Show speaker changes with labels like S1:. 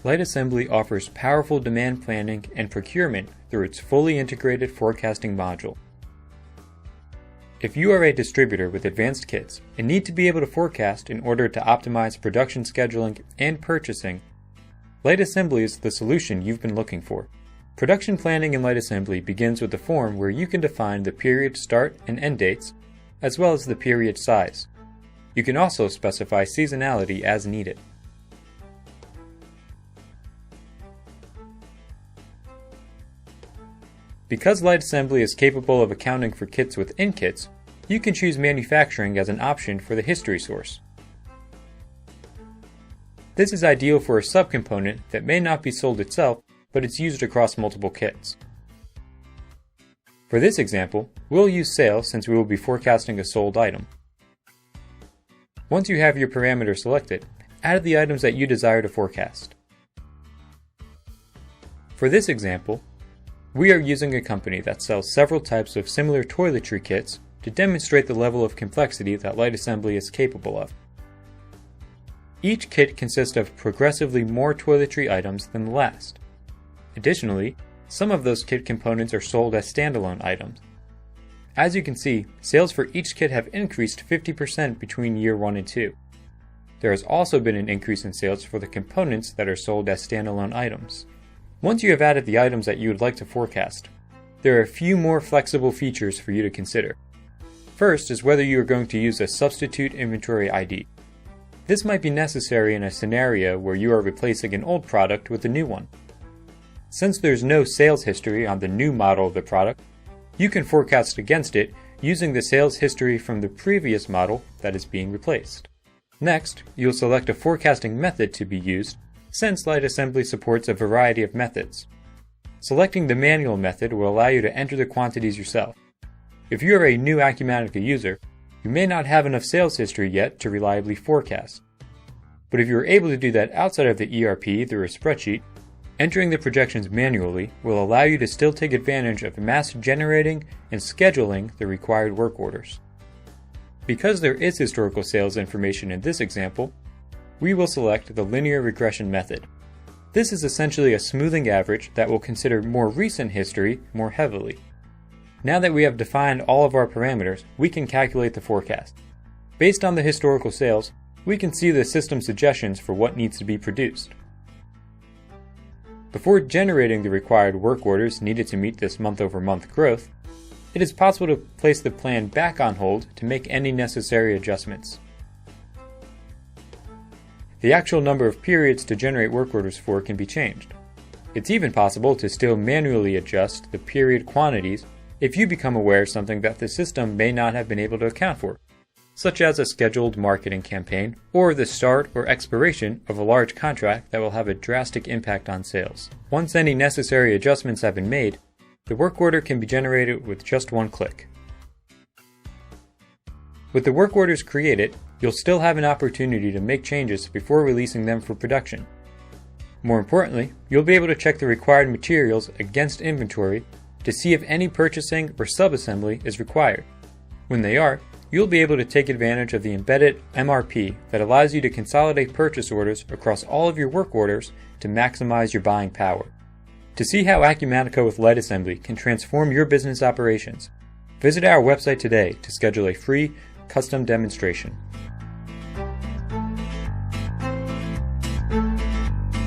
S1: Light Assembly offers powerful demand planning and procurement through its fully integrated forecasting module. If you are a distributor with advanced kits and need to be able to forecast in order to optimize production scheduling and purchasing, Light Assembly is the solution you've been looking for. Production planning in Light Assembly begins with a form where you can define the period start and end dates, as well as the period size. You can also specify seasonality as needed. Because Light Assembly is capable of accounting for kits within kits, you can choose manufacturing as an option for the history source. This is ideal for a subcomponent that may not be sold itself, but it's used across multiple kits. For this example, we'll use sales since we will be forecasting a sold item. Once you have your parameter selected, add the items that you desire to forecast. For this example, we are using a company that sells several types of similar toiletry kits to demonstrate the level of complexity that Light Assembly is capable of. Each kit consists of progressively more toiletry items than the last. Additionally, some of those kit components are sold as standalone items. As you can see, sales for each kit have increased 50% between year 1 and 2. There has also been an increase in sales for the components that are sold as standalone items. Once you have added the items that you would like to forecast, there are a few more flexible features for you to consider. First is whether you are going to use a substitute inventory ID. This might be necessary in a scenario where you are replacing an old product with a new one. Since there's no sales history on the new model of the product, you can forecast against it using the sales history from the previous model that is being replaced. Next, you'll select a forecasting method to be used, since Light Assembly supports a variety of methods. Selecting the manual method will allow you to enter the quantities yourself. If you are a new Acumatica user, you may not have enough sales history yet to reliably forecast. But if you are able to do that outside of the ERP through a spreadsheet, entering the projections manually will allow you to still take advantage of mass generating and scheduling the required work orders. Because there is historical sales information in this example, we will select the linear regression method. This is essentially a smoothing average that will consider more recent history more heavily. Now that we have defined all of our parameters, we can calculate the forecast. Based on the historical sales, we can see the system suggestions for what needs to be produced. Before generating the required work orders needed to meet this month-over-month growth, it is possible to place the plan back on hold to make any necessary adjustments. The actual number of periods to generate work orders for can be changed. It's even possible to still manually adjust the period quantities if you become aware of something that the system may not have been able to account for, such as a scheduled marketing campaign or the start or expiration of a large contract that will have a drastic impact on sales. Once any necessary adjustments have been made, the work order can be generated with just one click. With the work orders created, you'll still have an opportunity to make changes before releasing them for production. More importantly, you'll be able to check the required materials against inventory to see if any purchasing or subassembly is required. When they are, you'll be able to take advantage of the embedded MRP that allows you to consolidate purchase orders across all of your work orders to maximize your buying power. To see how Acumatica with Light Assembly can transform your business operations, visit our website today to schedule a free custom demonstration.